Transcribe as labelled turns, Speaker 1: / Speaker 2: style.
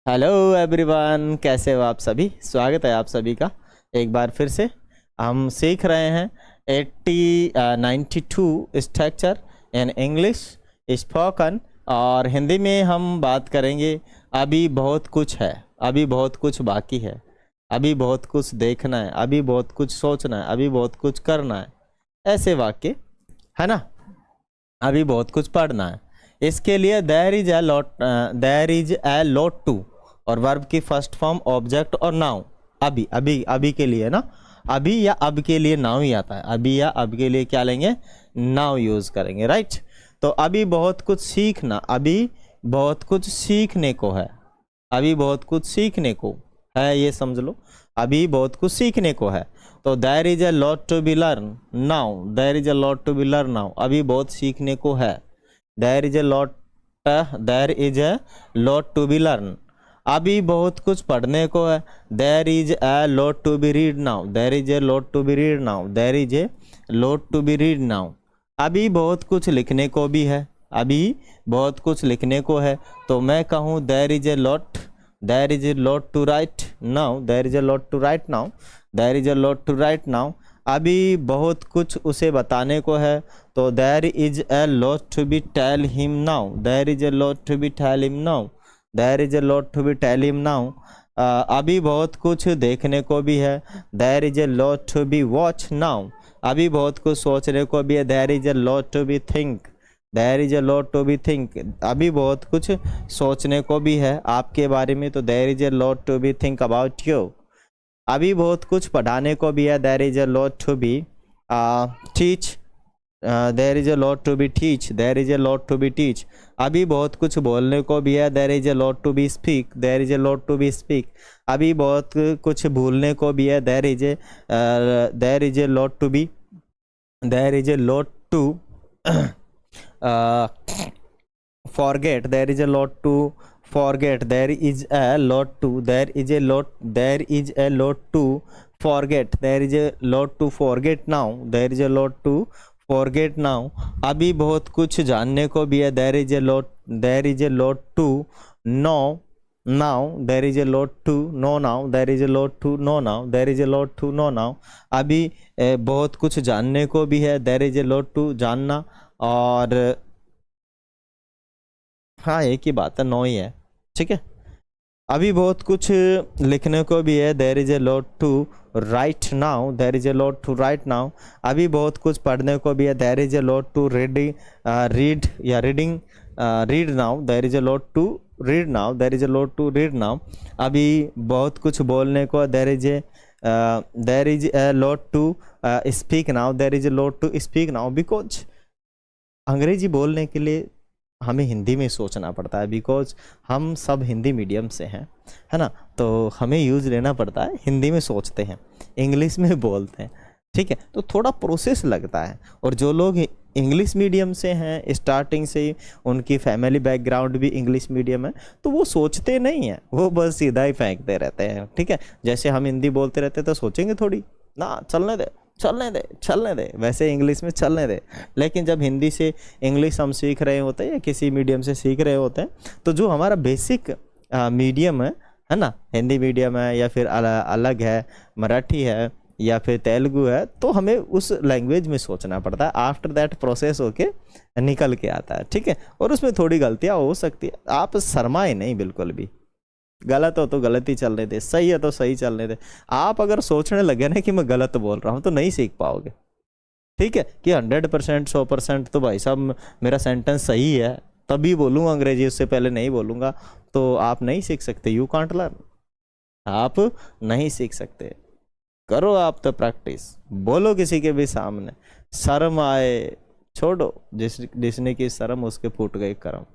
Speaker 1: Hello everyone, कैसे हो आप सभी। स्वागत है आप सभी का एक बार फिर से। हम सीख रहे हैं 92 स्ट्रक्चर इन इंग्लिश स्पोकन, और हिंदी में हम बात करेंगे अभी बहुत कुछ है, अभी बहुत कुछ बाकी है, अभी बहुत कुछ देखना है, अभी बहुत कुछ सोचना है, अभी बहुत कुछ करना है। ऐसे वाक्य है ना। अभी बहुत कुछ पढ़ना है। इसके लिए there is a lot to, और वर्ब की फर्स्ट फॉर्म ऑब्जेक्ट और नाउन। अभी अभी अभी के लिए ना, अभी या अब के लिए नाउन ही आता है। अभी या अब के लिए क्या लेंगे? नाउन यूज करेंगे, राइट। तो अभी बहुत कुछ सीखना, अभी बहुत कुछ सीखने को है, अभी बहुत कुछ सीखने को है, ये समझ लो। अभी बहुत कुछ सीखने को है। तो there is a lot to be learn now, there is a lot to be learn now, अभी बहुत सीखने को है। There is a lot to be learn, अभी बहुत कुछ पढ़ने को है। There is a lot to be read now, there is a lot to be read now, there is a lot to be read now, अभी बहुत कुछ लिखने को भी है, अभी बहुत कुछ लिखने को है। तो मैं कहूँ there is a lot to write now, there is a lot to write now, there is a lot to write now, अभी बहुत कुछ उसे बताने को है। तो there is a lot to be tell him now, there is a lot to be tell him now, there is a lot to be tell him now, अभी बहुत कुछ देखने को भी है। There is a lot to be watch now, अभी बहुत कुछ सोचने को भी है। There is a lot to be think, there is a lot to be think, अभी बहुत कुछ सोचने को भी है आपके बारे में। तो there is a lot to be think about you, अभी बहुत कुछ पढ़ाने को भी है। There is a lot to be teach, there is a lot to be teach, there is a lot to be teach, अभी बहुत कुछ बोलने को भी है। There is a lot to be speak, there is a lot to be speak, अभी बहुत कुछ भूलने को भी है। There is a lot to be, there is a lot to forget, there is a lot to forget, there is a lot to, there is a lot to forget, there is a lot to forget now, there is a lot to forget now, अभी बहुत कुछ जानने को भी है। there is a lot to know now, there is a lot to know now, there is a lot to know now, there is a lot to know now, अभी बहुत कुछ जानने को भी है। there is a lot to जानना, और हाँ एक ही बात है, नो ही है, ठीक है। अभी बहुत कुछ लिखने को भी है। There is a lot to write now, there is a lot to write now, अभी बहुत कुछ पढ़ने को भी है। There is a lot to read now, there is a lot to read now, there is a lot to read now, अभी बहुत कुछ बोलने को। There is a lot to speak now, there is a lot to speak now, because अंग्रेजी बोलने के लिए हमें हिंदी में सोचना पड़ता है, बिकॉज हम सब हिंदी मीडियम से हैं, है ना। तो हमें यूज़ लेना पड़ता है, हिंदी में सोचते हैं, इंग्लिश में बोलते हैं, ठीक है। तो थोड़ा प्रोसेस लगता है। और जो लोग इंग्लिश मीडियम से हैं, स्टार्टिंग से ही उनकी फैमिली बैकग्राउंड भी इंग्लिश मीडियम है, तो वो सोचते नहीं हैं, वो बस सीधा ही फेंकते रहते हैं, ठीक है। जैसे हम हिंदी बोलते रहते तो सोचेंगे थोड़ी ना, चलने दे, वैसे इंग्लिश में चलने दे। लेकिन जब हिंदी से इंग्लिश हम सीख रहे होते हैं या किसी मीडियम से सीख रहे होते हैं, तो जो हमारा बेसिक मीडियम है ना, हिंदी मीडियम है या फिर अलग है, मराठी है या फिर तेलुगु है, तो हमें उस लैंग्वेज में सोचना पड़ता है। आफ्टर दैट प्रोसेस होके निकल के आता है, ठीक है। और उसमें थोड़ी गलतियाँ हो सकती है, आप शर्माए नहीं बिल्कुल भी। गलत हो तो गलत ही चलने दे, सही है तो सही चलने दे। आप अगर सोचने लगे ना कि मैं गलत बोल रहा हूँ, तो नहीं सीख पाओगे, ठीक है। कि 100% 100% तो भाई साहब मेरा सेंटेंस सही है तभी बोलूँगा अंग्रेजी, उससे पहले नहीं बोलूँगा, तो आप नहीं सीख सकते। यू कांट लर्न, आप नहीं सीख सकते। करो आप तो प्रैक्टिस, बोलो किसी के भी सामने, शर्म आए छोड़ो, जिसने की शर्म उसके फूट गए करम।